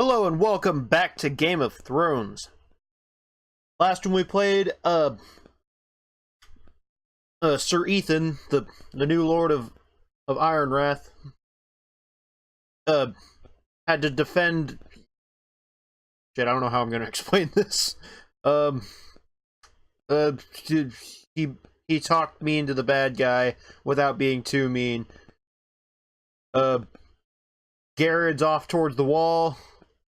Hello and welcome back to Game of Thrones. Last time we played, Sir Ethan, the new Lord of Ironrath, had to defend. Shit, I don't know how I'm gonna explain this. He talked mean to the bad guy without being too mean. Garrett's off towards the wall.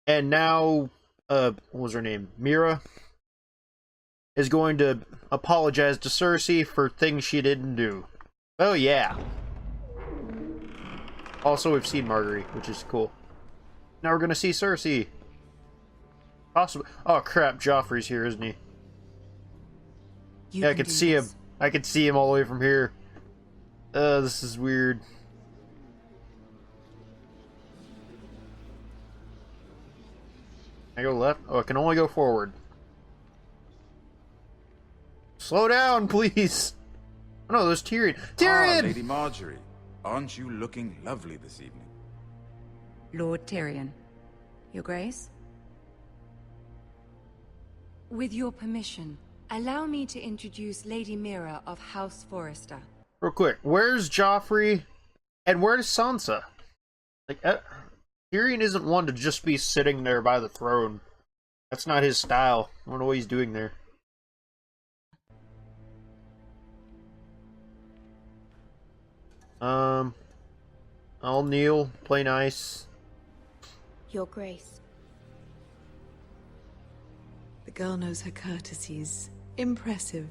And now, what was her name? Mira is going to apologize to Cersei for things she didn't do. Oh, yeah. Also, we've seen Marguerite, which is cool. Now we're going to see Cersei. Possibly. Oh, crap. Joffrey's here, isn't he? Yeah, I can see him. I can see him all the way from here. This is weird. I go left? Oh, I can only go forward. Slow down, please! Oh no, there's Tyrion. Tyrion! Ah, Lady Marjorie. Aren't you looking lovely this evening? Lord Tyrion. Your Grace? With your permission, allow me to introduce Lady Mira of House Forrester. Real quick, where's Joffrey? And where's Sansa? Like, Tyrion isn't one to just be sitting there by the throne. That's not his style. I don't know what he's doing there. I'll kneel, play nice. Your Grace. The girl knows her courtesies. Impressive.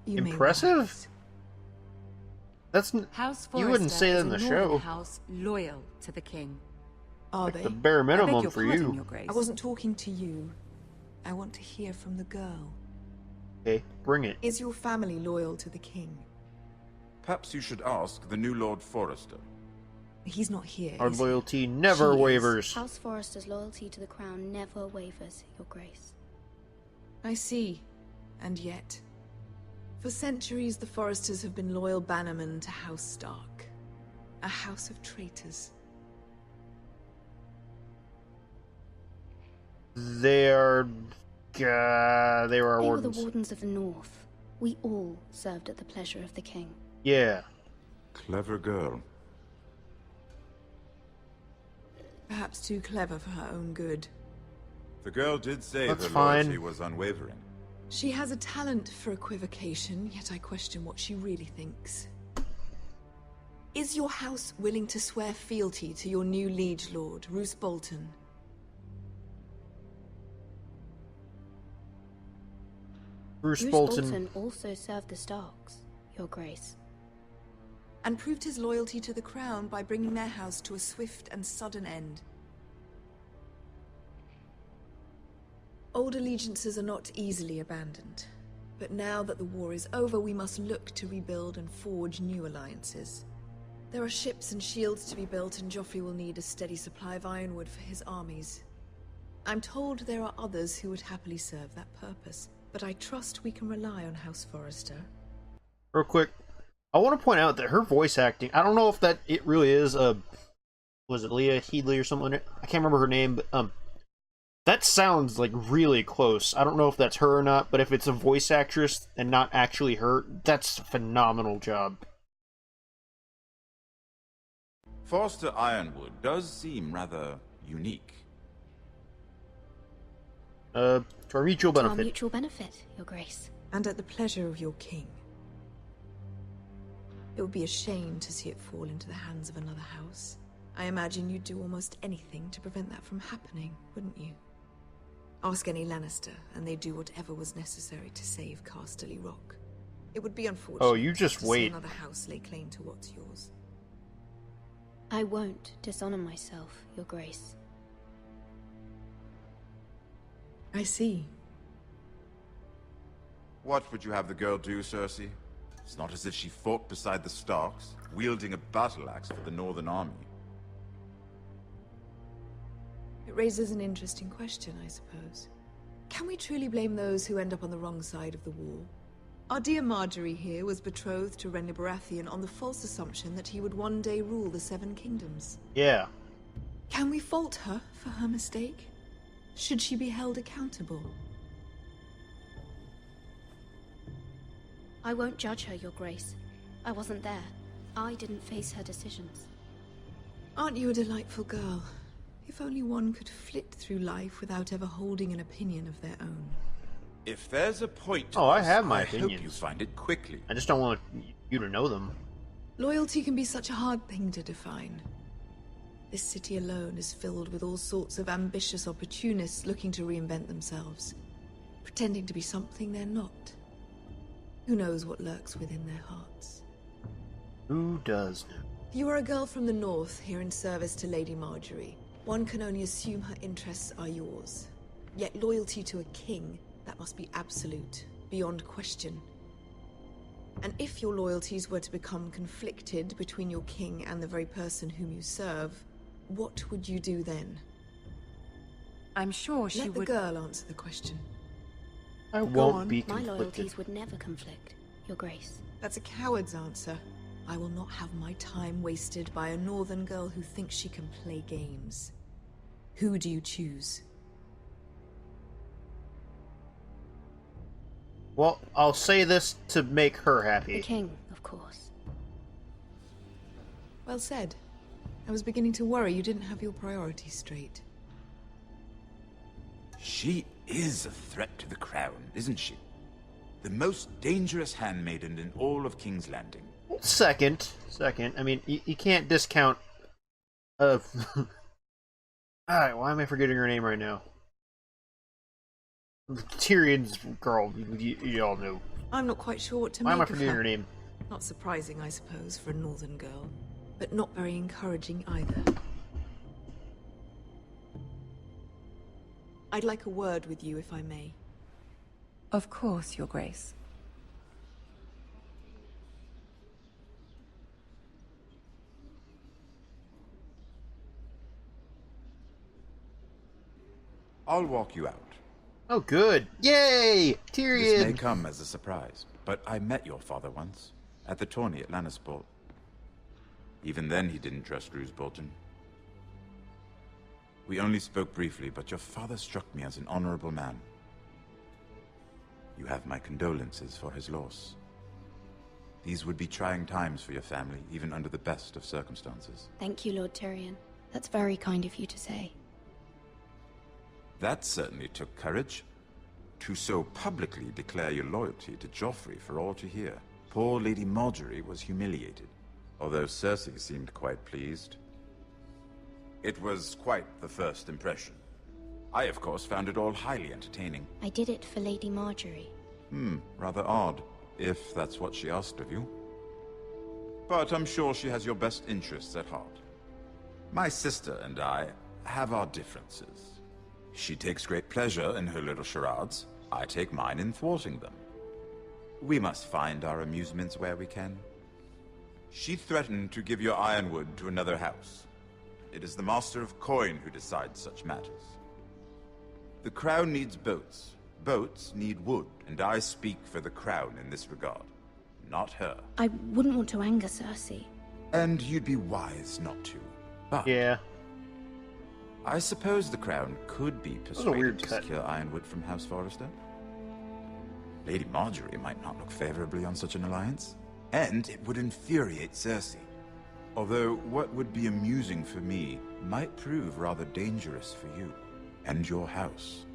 Impressive? That's House you wouldn't Forrester say that is in the a show. Northern house loyal to the king. Are Like they? the bare I beg minimum your for pardon, you. Your Grace. I wasn't talking to you. I want to hear from the girl. Okay, bring it. Is your family loyal to the king? Perhaps you should ask the new Lord Forrester. He's not here. Our is he? loyalty never She is. wavers. House Forrester's loyalty to the crown never wavers, Your Grace. I see. And yet, for centuries the Forresters have been loyal bannermen to House Stark. A house of traitors. They were They our were the wardens. Wardens of the North. We all served at the pleasure of the king. Yeah. Clever girl. Perhaps too clever for her own good. The girl did say That's her fine. loyalty was unwavering. She has a talent for equivocation, yet I question what she really thinks. Is your house willing to swear fealty to your new liege lord, Roose Bolton? Bruce Roose Bolton. also served the Starks, Your Grace. And proved his loyalty to the crown by bringing their house to a swift and sudden end. Old allegiances are not easily abandoned. But now that the war is over, we must look to rebuild and forge new alliances. There are ships and shields to be built, and Joffrey will need a steady supply of ironwood for his armies. I'm told there are others who would happily serve that purpose, but I trust we can rely on House Forrester. Real quick, I want to point out that her voice acting, I don't know if it really is, was it Leah Headley or something? I can't remember her name, but, that sounds, like, really close. I don't know if that's her or not, but if it's a voice actress and not actually her, that's a phenomenal job. Forrester Ironwood does seem rather unique. To our mutual To our benefit. mutual benefit, Your Grace. And at the pleasure of your king. It would be a shame to see it fall into the hands of another house. I imagine you'd do almost anything to prevent that from happening, wouldn't you? Ask any Lannister, and they'd do whatever was necessary to save Casterly Rock. It would be unfortunate. Oh, you just to wait. see another house lay claim to what's yours. I won't dishonor myself, Your Grace. I see. What would you have the girl do, Cersei? It's not as if she fought beside the Starks, wielding a battle axe for the Northern Army. It raises an interesting question, I suppose. Can we truly blame those who end up on the wrong side of the war? Our dear Marjorie here was betrothed to Renly Baratheon on the false assumption that he would one day rule the Seven Kingdoms. Yeah. Can we fault her for her mistake? Should she be held accountable? I won't judge her, Your Grace. I wasn't there. I didn't face her decisions. Aren't you a delightful girl? If only one could flit through life without ever holding an opinion of their own. If there's a point to Oh, I this, have my I hope opinions. you find it quickly. I just don't want you to know them. Loyalty can be such a hard thing to define. This city alone is filled with all sorts of ambitious opportunists looking to reinvent themselves, pretending to be something they're not. Who knows what lurks within their hearts? Who does know? You are a girl from the north, here in service to Lady Marjorie. One can only assume her interests are yours. Yet loyalty to a king, that must be absolute, beyond question. And if your loyalties were to become conflicted between your king and the very person whom you serve, what would you do then? I'm sure she Let the would... girl answer the question. I on. won't be My conflicted. loyalties would never conflict, Your Grace. That's a coward's answer. I will not have my time wasted by a northern girl who thinks she can play games. Who do you choose? Well, I'll say this to make her The happy. king, of course. Well said. I was beginning to worry you didn't have your priorities straight. She is a threat to the crown, isn't she? The most dangerous handmaiden in all of King's Landing. Second. I mean, you can't discount. Alright, why am I forgetting her name right now? Tyrion's girl. You all knew. I'm not quite sure what to Why make am I of forgetting her. her name? Not surprising, I suppose, for a northern girl. But not very encouraging either. I'd like a word with you, if I may. Of course, Your Grace. I'll walk you out. Oh, good. Yay! This may Tyrion! come as a surprise, but I met your father once, at the tourney at Lannisport. Even then he didn't trust Roose Bolton. We only spoke briefly, but your father struck me as an honorable man. You have my condolences for his loss. These would be trying times for your family, even under the best of circumstances. Thank you, Lord Tyrion. That's very kind of you to say. That certainly took courage. To so publicly declare your loyalty to Joffrey for all to hear. Poor Lady Marjorie was humiliated, although Cersei seemed quite pleased. It was quite the first impression. I, of course, found it all highly entertaining. I did it for Lady Marjorie. Rather odd, if that's what she asked of you. But I'm sure she has your best interests at heart. My sister and I have our differences. She takes great pleasure in her little charades. I take mine in thwarting them. We must find our amusements where we can. She threatened to give your ironwood to another house. It is the Master of Coin who decides such matters. The crown needs boats. Boats need wood, and I speak for the crown in this regard, not her. I wouldn't want to anger Cersei. And you'd be wise not to. But Yeah. I suppose the crown could be was a weird persuaded to cut. secure ironwood from House Forrester. Lady Marjorie might not look favorably on such an alliance, and it would infuriate Cersei. Although what would be amusing for me might prove rather dangerous for you and your house.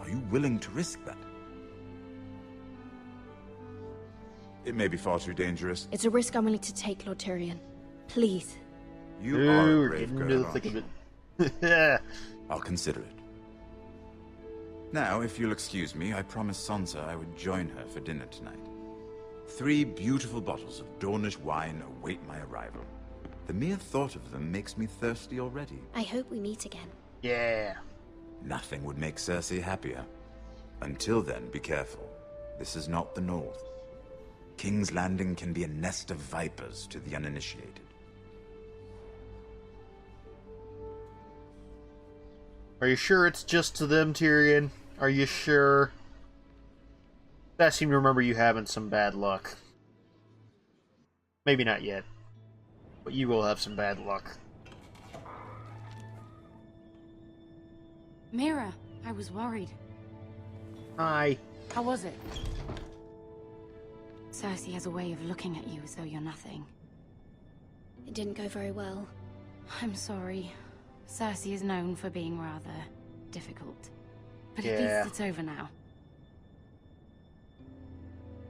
Are you willing to risk that? It may be far too dangerous. It's a risk I'm willing to take, Lord Tyrion. Please. You Ooh, are a we're brave getting girl, into the aren't thick you? of it. I'll consider it. Now, if you'll excuse me, I promised Sansa I would join her for dinner tonight. 3 beautiful bottles of Dornish wine await my arrival. The mere thought of them makes me thirsty already. I hope we meet again. Yeah. Nothing would make Cersei happier. Until then, be careful. This is not the North. King's Landing can be a nest of vipers to the uninitiated. Are you sure it's just to them, Tyrion? Are you sure? I seem to remember you having some bad luck. Maybe not yet. But you will have some bad luck. Mira, I was worried. Hi. How was it? Cersei has a way of looking at you as though you're nothing. It didn't go very well. I'm sorry. Cersei is known for being rather difficult. But at Yeah. least it's over now.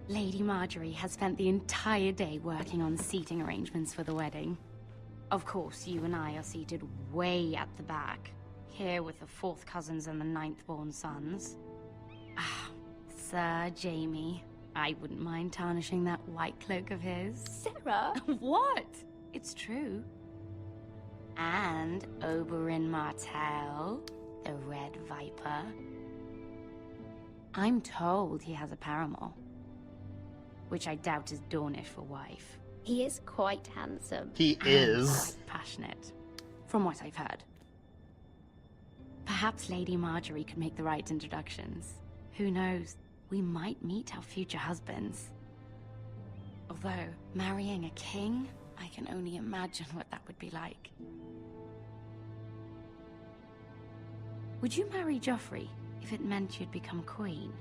Lady Marjorie has spent the entire day working on seating arrangements for the wedding. Of course, you and I are seated way at the back, here with the 4th cousins and the 9th-born sons. Ah, Sir Jaime. I wouldn't mind tarnishing that white cloak of his. Sarah? What? It's true. And Oberyn Martell, the Red Viper. I'm told he has a paramour, which I doubt is Dornish for wife. He is quite handsome. He And is. quite passionate, from what I've heard. Perhaps Lady Marjorie could make the right introductions. Who knows? We might meet our future husbands. Although, marrying a king, I can only imagine what that would be like. Would you marry Joffrey if it meant you'd become queen?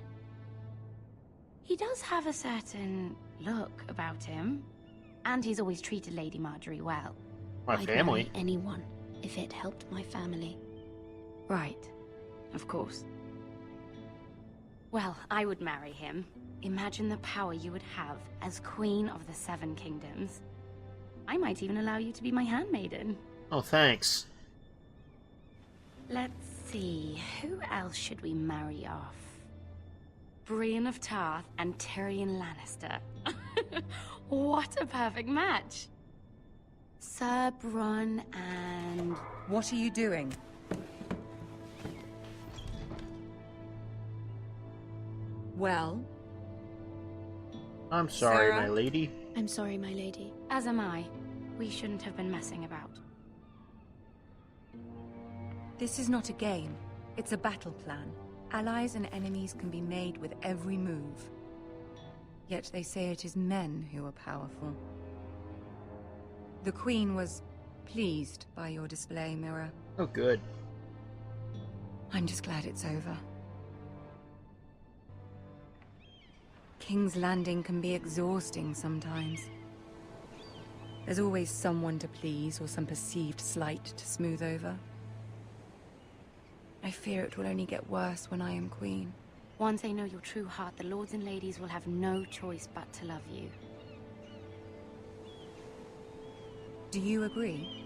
He does have a certain look about him, and he's always treated Lady Marjorie well. My I'd family. marry anyone if it helped my family. Right, of course. Well, I would marry him. Imagine the power you would have as Queen of the 7 Kingdoms. I might even allow you to be my handmaiden. Oh, thanks. Let's see, who else should we marry off? Brienne of Tarth and Tyrion Lannister. What a perfect match! Sir Bronn and... What are you doing? Well, I'm sorry, Sarah? my lady. I'm sorry, my lady. As am I. We shouldn't have been messing about. this is not a game. It's a battle plan. Allies and enemies can be made with every move. Yet they say it is men who are powerful. The Queen was pleased by your display, Mira. Oh, good. I'm just glad it's over. King's Landing can be exhausting sometimes. There's always someone to please or some perceived slight to smooth over. I fear it will only get worse when I am queen. Once they know your true heart, the lords and ladies will have no choice but to love you. Do you agree?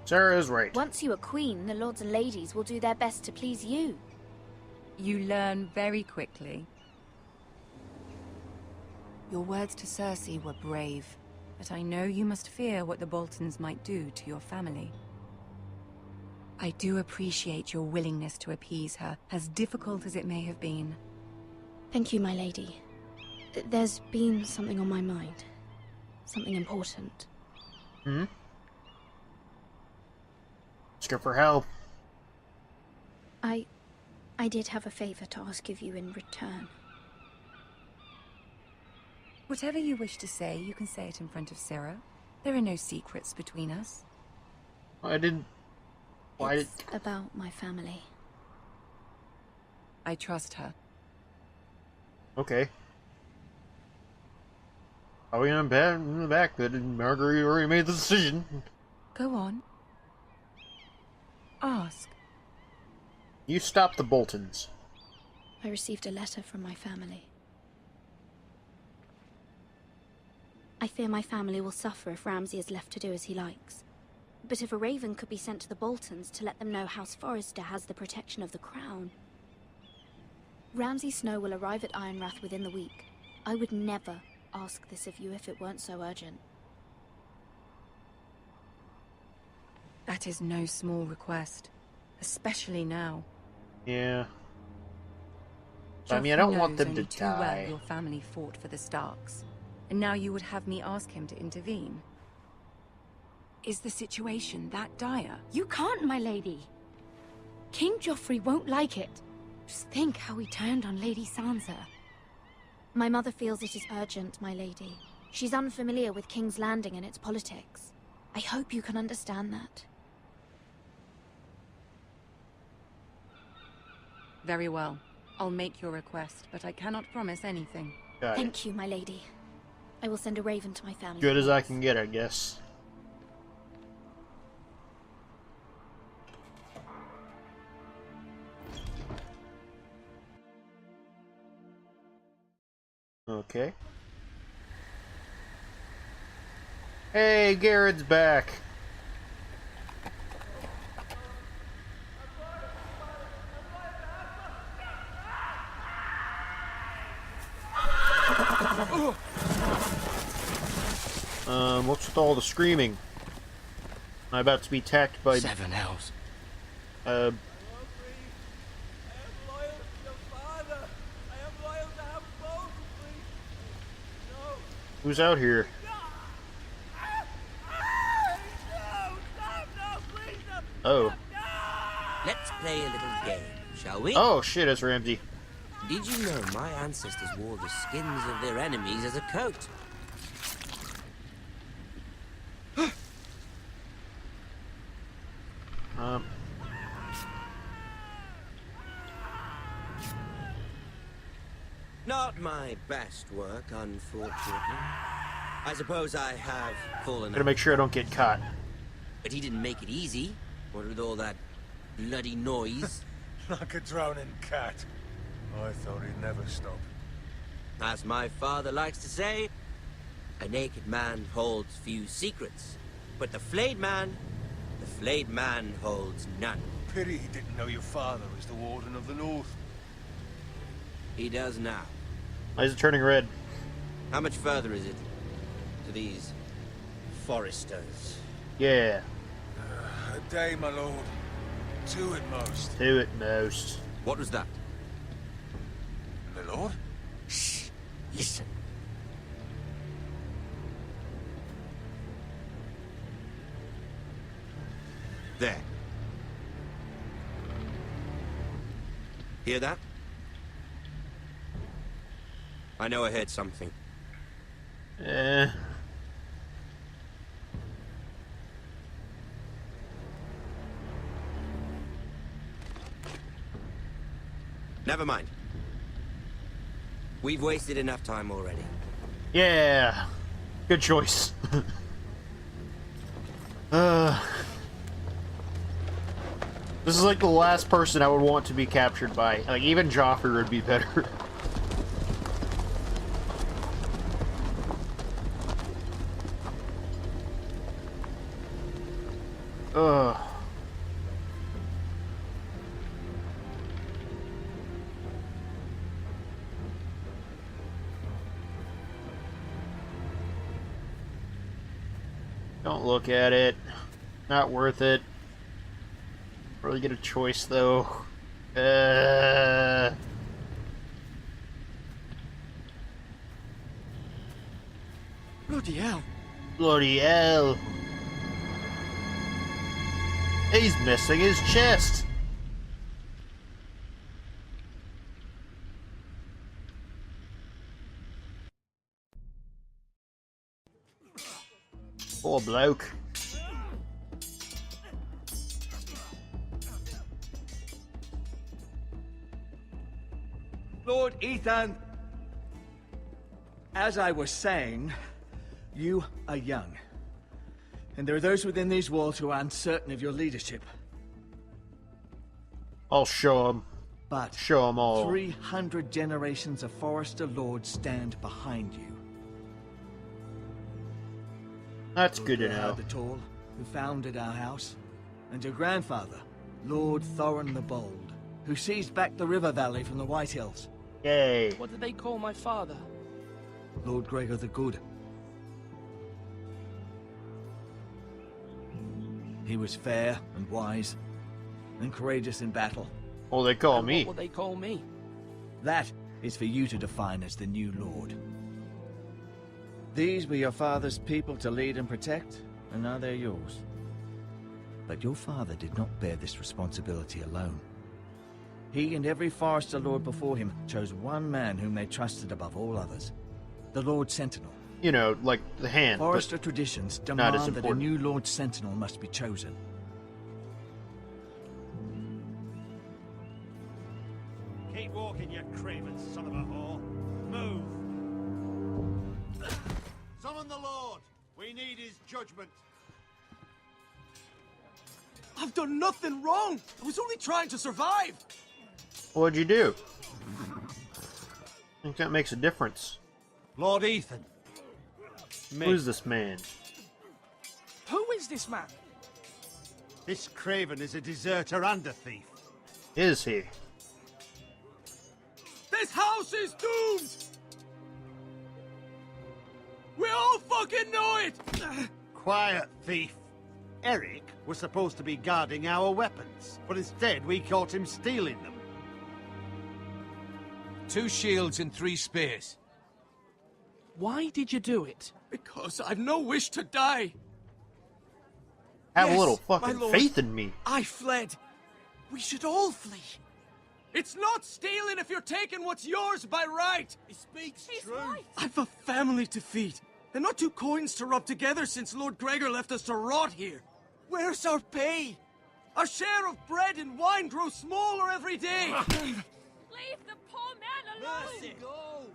Sarah is right. Once you are queen, the lords and ladies will do their best to please you. You learn very quickly. Your words to Cersei were brave, but I know you must fear what the Boltons might do to your family. I do appreciate your willingness to appease her, as difficult as it may have been. Thank you, my lady. There's been something on my mind. Something important. Hmm? Ask her for help. I did have a favor to ask of you in return. Whatever you wish to say, you can say it in front of Sarah. There are no secrets between us. I didn't... Why did... It's about my family. I trust her. Okay. Are we in the back that Marguerite already made the decision? Go on. Ask. You stop the Boltons. I received a letter from my family. I fear my family will suffer if Ramsay is left to do as he likes. But if a raven could be sent to the Boltons to let them know House Forrester has the protection of the crown. Ramsay Snow will arrive at Ironrath within the week. I would never ask this of you if it weren't so urgent. That is no small request, especially now. Yeah. I mean, I Joffrey don't want knows them to only too well die. your family fought for the Starks, and now you would have me ask him to intervene. Is the situation that dire? You can't, my lady. King Joffrey won't like it. Just think how he turned on Lady Sansa. My mother feels it is urgent, my lady. She's unfamiliar with King's Landing and its politics. I hope you can understand that. Very well. I'll make your request, but I cannot promise anything. Got it. Thank you, my lady. I will send a raven to my family. Good as I can get, I guess. Okay. Hey, Garrett's back. What's with all the screaming? I'm about to be attacked by 7 elves. Who's out here? Oh. Let's play a little game, shall we? Oh shit, it's Ramsey. Did you know my ancestors wore the skins of their enemies as a coat? Not my best work, unfortunately. I suppose I have fallen Gotta out. make sure I don't get caught. But he didn't make it easy. What with all that bloody noise? Like a drowning cat. I thought he'd never stop. As my father likes to say, a naked man holds few secrets. But the flayed man holds none. Pity he didn't know your father was the Warden of the North. He does now. Why is it turning red? How much further is it to these foresters? Yeah, A day, my lord. 2 at most. 2 at most. What was that? My lord? Shh! Listen. There. Hear that? I know I heard something. Never mind. We've wasted enough time already. Yeah, good choice. This is like the last person I would want to be captured by. Like, even Joffrey would be better. Ugh. Don't look at it. Not worth it. Really get a choice though. Bloody hell. Bloody hell. He's missing his chest. Poor bloke. Lord Ethan, as I was saying, you are young. And there are those within these walls who are uncertain of your leadership. I'll show him. But Show 'em all. 300 generations of Forester Lords stand behind you. That's good to Lord know. Gerhard the Tall, who founded our house, and your grandfather, Lord Thorin the Bold, who seized back the river valley from the White Hills. Yay. What did they call my father? Lord Gregor the Good. He was fair and wise, and courageous in battle. Oh, they call And me. What will they call me? That is for you to define as the new Lord. These were your father's people to lead and protect, and now they're yours. But your father did not bear this responsibility alone. He and every Forester Lord before him chose one man whom they trusted above all others, the Lord Sentinel, you know, like the hand. Forester traditions not as demand that a important. new Lord Sentinel must be chosen. Keep walking, you craven son of a whore. Move. Summon the Lord. We need his judgment. I've done nothing wrong. I was only trying to survive. What'd you do? I think that makes a difference. Lord Ethan. Me. Who's this man? Who is this man? This craven is a deserter and a thief. Is he? This house is doomed. We all fucking know it. Quiet, thief. Eric was supposed to be guarding our weapons, but instead we caught him stealing them. 2 shields and 3 spears. Why did you do it? Because I've no wish to die. Have Yes, a little my fucking lord. faith in me. I fled. We should all flee. It's not stealing if you're taking what's yours by right. He speaks true. I've a family to feed, and not 2 coins to rub together since Lord Gregor left us to rot here. Where's our pay? Our share of bread and wine grows smaller every day. Leave the poor man alone! Mercy. Go.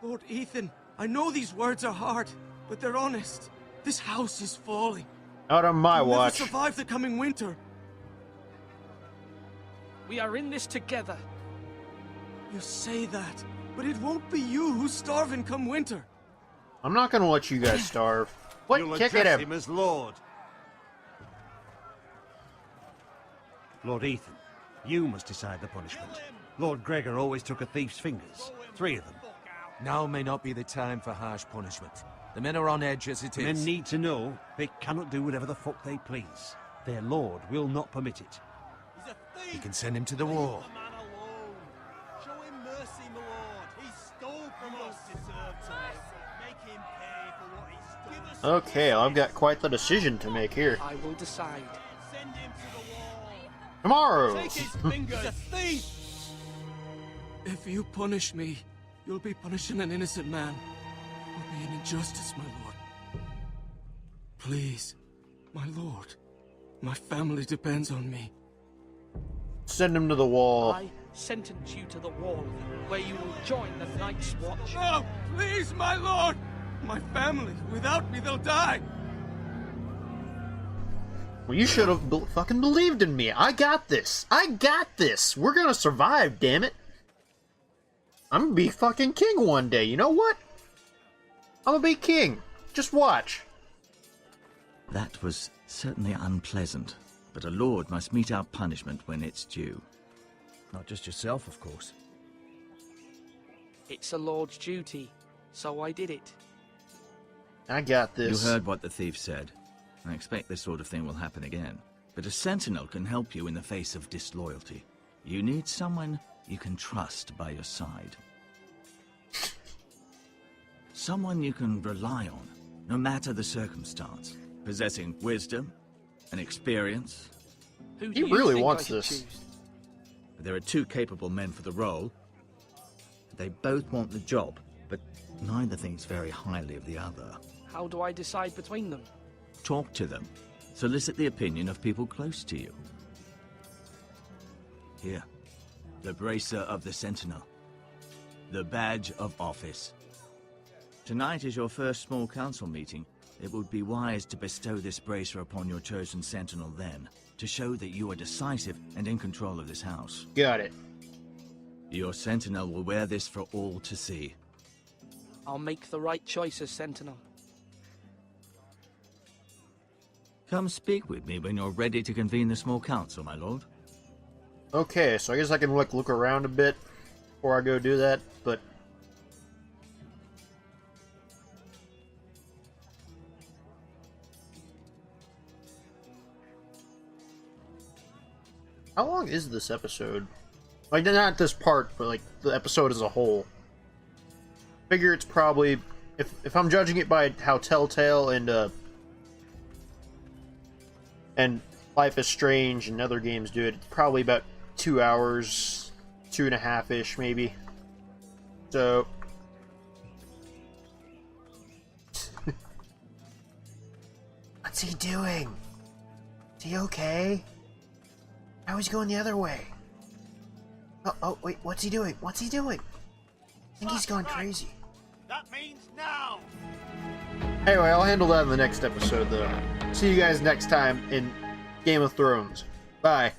Lord Ethan, I know these words are hard, but they're honest. This house is falling. Out on my We'll never watch. survive the coming winter. We are in this together. You say that, but it won't be you who's starving come winter. I'm not gonna let you guys starve. What? You'll Kick it address out. him as Lord. Lord Ethan, you must decide the punishment. Lord Gregor always took a thief's fingers. 3 of them. Now may not be the time for harsh punishment. The men are on edge as it is. Men need to know they cannot do whatever the fuck they please. Their lord will not permit it. He's a thief! You can send him to the war. Leave the man alone. Show him mercy, my lord. He stole from us. Deserved to make him pay for what he stole. Give us Okay, I've got quite the decision to make here. I will decide. Send him to the wall. Tomorrow. Take his fingers. He's a thief! If you punish me, you'll be punishing an innocent man. It will be an injustice, my lord. Please, my lord. My family depends on me. Send him to the wall. I sentence you to the wall, where you will join the Night's Watch. No, please, my lord! My family, without me, they'll die! Well, you should have fucking believed in me. I got this. I got this. We're gonna survive, damn it. I'm gonna be fucking king one day. You know what? I'm gonna be king. Just watch. That was certainly unpleasant, but a lord must mete out punishment when it's due. Not just yourself, of course. It's a lord's duty, so I did it. I got this. You heard what the thief said. I expect this sort of thing will happen again. But a sentinel can help you in the face of disloyalty. You need someone you can trust by your side. Someone you can rely on, no matter the circumstance. Possessing wisdom and experience. Who He do you really think wants I should this. choose? There are 2 capable men for the role. They both want the job, but neither thinks very highly of the other. How do I decide between them? Talk to them. Solicit the opinion of people close to you. Here, the bracer of the Sentinel. The badge of office. Tonight is your first small council meeting. It would be wise to bestow this bracer upon your chosen Sentinel then, to show that you are decisive and in control of this house. Got it. Your Sentinel will wear this for all to see. I'll make the right choice as Sentinel. Come speak with me when you're ready to convene the small council, my lord. Okay, so I guess I can like look around a bit before I go do that, but how long is this episode? Like, not this part, but like the episode as a whole. Figure it's probably, if I'm judging it by how Telltale and Life is Strange and other games do it, it's probably about 2 hours, 2.5-ish maybe. So What's he doing? Is he okay? How is he going the other way? Oh, wait, what's he doing? What's he doing? I think he's gone crazy. That means now! Anyway, I'll handle that in the next episode, though. See you guys next time in Game of Thrones. Bye.